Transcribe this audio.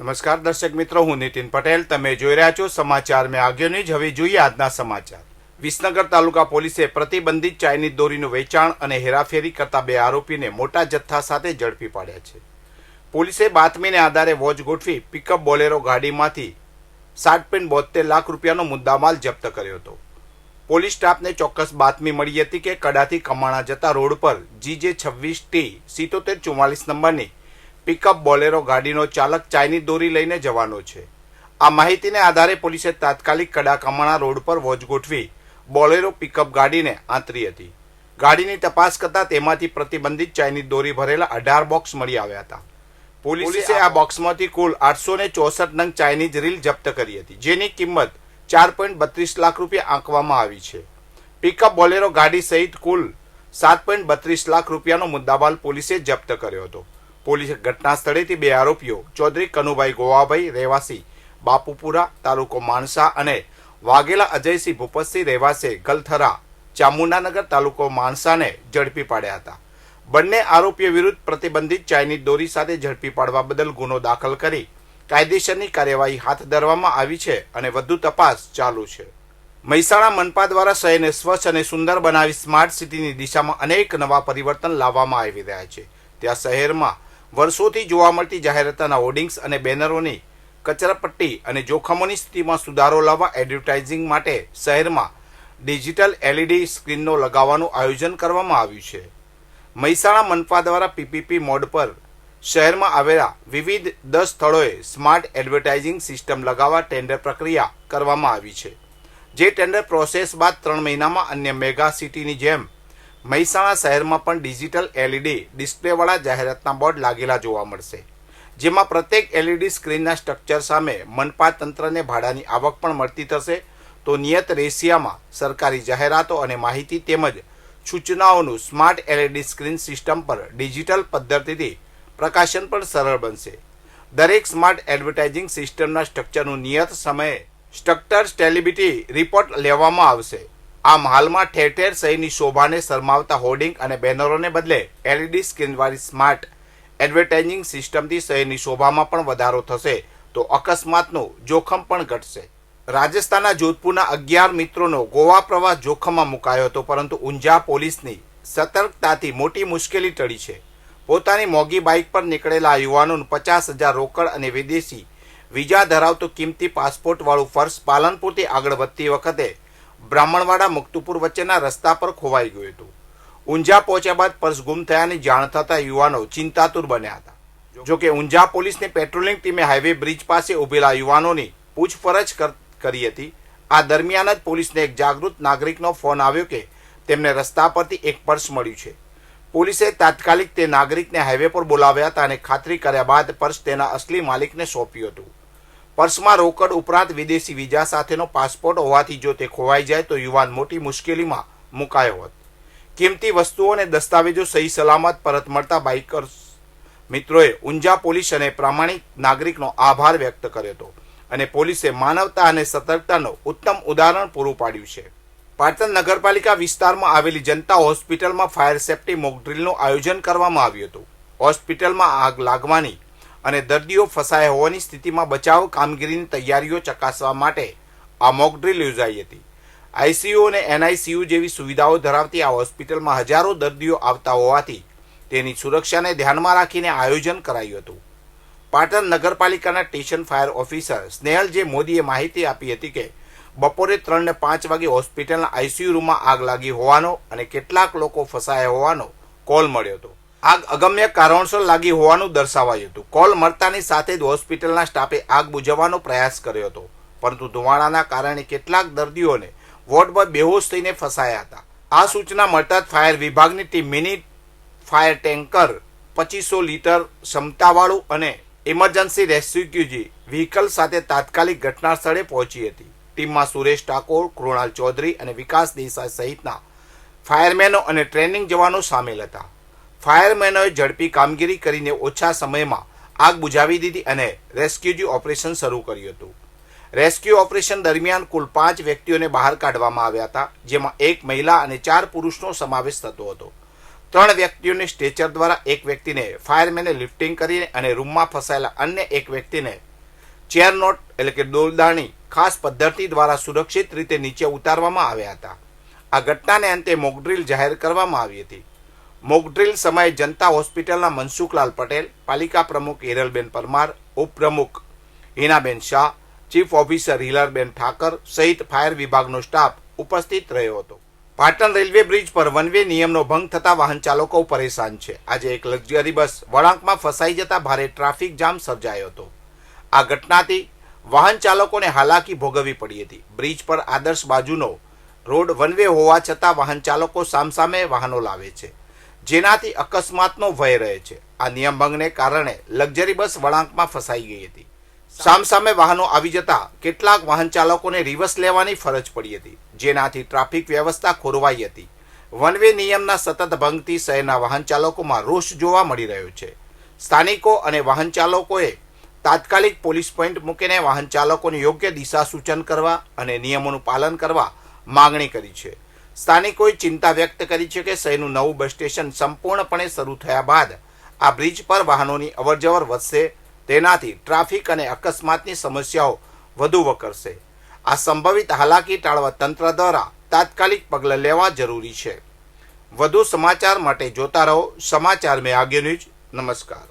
નમસ્કાર દર્શક મિત્રો, હું નીતિન પટેલ. તમે જોઈ રહ્યા છો સમાચાર મેં આગેની જ. હવે જોઈએ આજના સમાચાર. વિસનગર તાલુકા પોલીસે પ્રતિબંધિત ચાઇનીઝ દોરીનું વેચાણ અને હેરાફેરી કરતા 2 આરોપીને મોટા જથ્થા સાથે ઝડપી પાડ્યા છે. પોલીસે બાતમીને આધારે વોચ ગોઠવી પિકઅપ બોલેરો ગાડીમાંથી 7.72 લાખ રૂપિયાનો મુદ્દામાલ જપ્ત કર્યો હતો. પોલીસ સ્ટાફને ચોક્કસ બાતમી મળી હતી કે કડાથી કમાણા જતા રોડ પર GJ26T7744 નંબરની પિકઅપ બોલેરો ગાડીનો ચાલક ચાઇનીઝ દોરી લઈને જવાનો છે. આ માહિતીને આધારે પોલીસે તાત્કાલિક કડા કમાણા રોડ પર વોચ ગોઠવી બોલેરો પિકઅપ ગાડીને આંતરી હતી. ગાડીની તપાસ કરતા તેમાંથી પ્રતિબંધિત ચાઇનીઝ દોરી ભરેલા 18 બોક્સ મળી આવ્યા હતા. પોલીસે આ બોક્સમાંથી કુલ 864 નંગ ચાઇનીઝ રીલ જપ્ત કરી હતી, જેની કિંમત 4.32 લાખ રૂપિયા આંકવામાં આવી છે. પિકઅપ બોલેરો ગાડી સહિત કુલ 7.32 લાખ રૂપિયાનો મુદ્દામાલ પોલીસે જપ્ત કર્યો હતો. પોલીસે ઘટના સ્થળેથી 2 આરોપીઓ ચૌધરી કનુભાઈ ગોવાભાઈ રહેવાસી બાપુપુરા તાલુકો માણસા અને વાઘેલા અજયસિંહ ભૂપતસિંહ રહેવાસી ગલથરા ચામુંડાનગર તાલુકો માણસાને ઝડપી પાડ્યા હતા. બંને આરોપીઓ વિરુદ્ધ પ્રતિબંધિત ચાઇનીઝ દોરી સાથે ઝડપી પાડવા બદલ ગુનો દાખલ કરી કાયદેસરની કાર્યવાહી હાથ ધરવામાં આવી છે અને વધુ તપાસ ચાલુ છે. મહેસાણા મનપા દ્વારા શહેરને સ્વચ્છ અને સુંદર બનાવી સ્માર્ટ સિટીની દિશામાં અનેક નવા પરિવર્તન લાવવામાં આવી રહ્યા છે. ત્યાં શહેરમાં વર્ષોથી જોવા મળતી જાહેરાતોના હોર્ડિંગ્સ અને બેનરોની કચરાપટ્ટી અને જોખમોની સ્થિતિમાં સુધારો લાવવા એડવર્ટાઇઝિંગ માટે શહેરમાં ડિજિટલ LED સ્ક્રીનનો લગાવવાનું આયોજન કરવામાં આવ્યું છે. મહેસાણા મનપા દ્વારા PPP મોડ પર શહેરમાં આવેલા વિવિધ 10 સ્થળોએ સ્માર્ટ એડવર્ટાઇઝિંગ સિસ્ટમ લગાવવા ટેન્ડર પ્રક્રિયા કરવામાં આવી છે. જે ટેન્ડર પ્રોસેસ બાદ 3 મહિનામાં અન્ય મેગા સિટીની જેમ મહેસાણા શહેરમાં પણ ડિજિટલ LED ડિસ્પ્લેવાળા જાહેરાતના બોર્ડ લાગેલા જોવા મળશે, જેમાં પ્રત્યેક LED સ્ક્રીનના સ્ટ્રક્ચર સામે મનપા તંત્રને ભાડાની આવક પણ મળતી થશે. તો નિયત રેશિયામાં સરકારી જાહેરાતો અને માહિતી તેમજ સૂચનાઓનું સ્માર્ટ LED સ્ક્રીન સિસ્ટમ પર ડિજિટલ પદ્ધતિથી પ્રકાશન પણ સરળ બનશે. દરેક સ્માર્ટ એડવર્ટાઇઝિંગ સિસ્ટમના સ્ટ્રક્ચરનું નિયત સમયે સ્ટ્રક્ચર સ્ટેબિલિટી રિપોર્ટ લેવામાં આવશે. આમ હાલમાં ઠેર ઠેર શહેરની શોભાને શરમાવતા હોર્ડિંગ અને બેનરોને બદલે LED સ્ક્રીનવાળી સ્માર્ટ એડવર્ટાઇઝિંગ સિસ્ટમથી શહેરની શોભામાં પણ વધારો થશે, તો અકસ્માતનું જોખમ પણ ઘટશે. રાજસ્થાનના જોધપુરના 11 મિત્રોનો ગોવા પ્રવાસ જોખમમાં મુકાયો હતો, પરંતુ ઊંઝા પોલીસની સતર્કતાથી મોટી મુશ્કેલી ટળી છે. પોતાની મોંઘી બાઇક પર નીકળેલા આ યુવાનોનું 50,000 રોકડ અને વિદેશી વિઝા ધરાવતું કિંમતી પાસપોર્ટવાળું પર્સ પાલનપુરથી આગળ વધતી વખતે બ્રાહ્મણવાડા મુક્તુપુર વચ્ચેના રસ્તા પર ખોવાઈ ગયું હતું. ઊંઝા પહોંચ્યા બાદ પર્સ ગુમ થયાની જાણ થતાં યુવાનો ચિંતાતુર બન્યા હતા. જોકે ઊંઝા પોલીસની પેટ્રોલિંગ ટીમે હાઈવે બ્રિજ પાસે ઉભેલા યુવાનોની પૂછપરછ કરી હતી. આ દરમિયાન જ પોલીસને એક જાગૃત નાગરિકનો ફોન આવ્યો કે તેમને રસ્તા પરથી એક પર્સ મળ્યું છે. પોલીસે તાત્કાલિક તે નાગરિકને હાઈવે પર બોલાવ્યા હતા અને ખાતરી કર્યા બાદ પર્સ તેના અસલી માલિકને સોંપ્યું હતું. પર્સમાં રોકડ ઉપરાંત વિદેશી વિઝા સાથેનો પાસપોર્ટ હોવાથી જો તે ખોવાઈ જાય તો યુવાન મોટી મુશ્કેલીમાં મુકાયો હોત. કિંમતી વસ્તુઓ અને દસ્તાવેજો સહી સલામત પરત મળતા બાઇકર્સ મિત્રોએ ઊંઝા પોલીસ અને પ્રામાણિક નાગરિકનો આભાર વ્યક્ત કર્યો હતો અને પોલીસે માનવતા અને સતર્કતાનું ઉત્તમ ઉદાહરણ પૂરું પાડ્યું છે. પાટણ નગરપાલિકા વિસ્તારમાં આવેલી જનતા હોસ્પિટલમાં ફાયર સેફ્ટી મોક ડ્રીલનું આયોજન કરવામાં આવ્યું હતું. હોસ્પિટલમાં આગ લાગવાની અને દર્દીઓ ફસાયા હોવાની સ્થિતિમાં બચાવ કામગીરીની તૈયારીઓ ચકાસવા માટે આ મોક ડ્રીલ યોજાઈ હતી. ICU અને NICU જેવી સુવિધાઓ ધરાવતી આ હોસ્પિટલમાં હજારો દર્દીઓ આવતા હોવાથી તેની સુરક્ષાને ધ્યાનમાં રાખીને આયોજન કરાયું હતું. પાટણ નગરપાલિકાના સ્ટેશન ફાયર ઓફિસર સ્નેહલ જે મોદીએ માહિતી આપી હતી કે બપોરે 3 ને 5 વાગે હોસ્પિટલના ICU રૂમમાં આગ લાગી હોવાનો અને કેટલાક લોકો ફસાયા હોવાનો કોલ મળ્યો હતો. આગ અગમ્ય કારણોસર લાગી હોવાનું દર્શાવાયું હતું. કોલ મળતાની સાથે જ હોસ્પિટલના સ્ટાફે આગ બુઝાવવાનો પ્રયાસ કર્યો હતો, પરંતુ ધુમાડાના કારણે કેટલાક દર્દીઓને વોર્ડ પર બેહોશ થઈને ફસાયા હતા. આ સૂચના મળતા જ ફાયર વિભાગની team mini fire tanker 2500 litre ક્ષમતાવાળું અને ઇમરજન્સી રેસ્ક્યુ વ્હીકલ સાથે તાત્કાલિક ઘટના સ્થળે પહોંચી હતી. ટીમમાં સુરેશ ઠાકોર, કૃણાલ ચૌધરી અને વિકાસ દેસાઈ સહિતના ફાયરમેનો અને ટ્રેનિંગ જવાનો સામેલ હતા. ફાયરમેનોએ ઝડપી કામગીરી કરીને ઓછા સમયમાં આગ બુઝાવી દીધી અને રેસ્ક્યુ ઓપરેશન શરૂ કર્યું હતું. રેસ્ક્યુ ઓપરેશન દરમિયાન કુલ 5 વ્યક્તિઓને બહાર કાઢવામાં આવ્યા હતા, જેમાં 1 મહિલા અને 4 પુરુષનો સમાવેશ થતો હતો. 3 વ્યક્તિઓને સ્ટ્રેચર દ્વારા એક વ્યક્તિને ફાયરમેને લિફ્ટિંગ કરીને અને રૂમમાં ફસાયેલા અન્ય એક વ્યક્તિને ચેર નોટ એટલે કે દોરદાણી ખાસ પદ્ધતિ દ્વારા સુરક્ષિત રીતે નીચે ઉતારવામાં આવ્યા હતા. આ ઘટનાને અંતે મોકડ્રીલ જાહેર કરવામાં આવી હતી. મોકડ્રીલ સમયે જનતા હોસ્પિટલના મનસુખલાલ પટેલ, પાલિકા પ્રમુખ હિરલબેન પરમાર, ઉપપ્રમુખ હિનાબેન શાહ, ચીફ ઓફિસર હિલારબેન ઠાકર સહિત ફાયર વિભાગનો સ્ટાફ ઉપસ્થિત રહ્યો હતો. પાટણ રેલવે બ્રિજ પર વન વે નિયમનો ભંગ થતા વાહન ચાલકો પરેશાન છે. આજે એક લક્ઝરી બસ વળાંકમાં ફસાઈ જતા ભારે ટ્રાફિક જામ સર્જાયો હતો. આ ઘટનાથી વાહન ચાલકોને હાલાકી ભોગવવી પડી હતી. બ્રિજ પર આદર્શ બાજુનો રોડ વન વે હોવા છતાં વાહન ચાલકો સામસામે વાહનો લાવે છે, જેનાથી અકસ્માતનો ભય રહે છે. આ નિયમ ભંગને કારણે લક્ઝરી બસ વળાંકમાં ફસાઈ ગઈ હતી. સામસામે વાહનો આવી જતા કેટલાક વાહન ચાલકોને રિવર્સ લેવાની ફરજ પડી હતી, જેનાથી ટ્રાફિક વ્યવસ્થા ખોરવાઈ હતી. વન વે નિયમના સતત ભંગથી શહેરના વાહન ચાલકોમાં રોષ જોવા મળી રહ્યો છે. સ્થાનિકો અને વાહન ચાલકોએ તાત્કાલિક પોલીસ પોઈન્ટ મૂકીને વાહન ચાલકોને યોગ્ય દિશા સૂચન કરવા અને નિયમોનું પાલન કરવા માંગણી કરી છે. સ્થાનિકોએ ચિંતા વ્યક્ત કરી છે કે શહેરનું નવું બસ સ્ટેશન સંપૂર્ણપણે શરૂ થયા બાદ આ બ્રિજ પર વાહનોની અવરજવર વધશે, તેનાથી ટ્રાફિક અને અકસ્માતની સમસ્યાઓ વધુ વકરશે. આ સંભવિત હાલાકી ટાળવા તંત્ર દ્વારા તાત્કાલિક પગલાં લેવા જરૂરી છે. વધુ સમાચાર માટે જોતા રહો સમાચાર મેં આગે ન્યૂઝ. નમસ્કાર.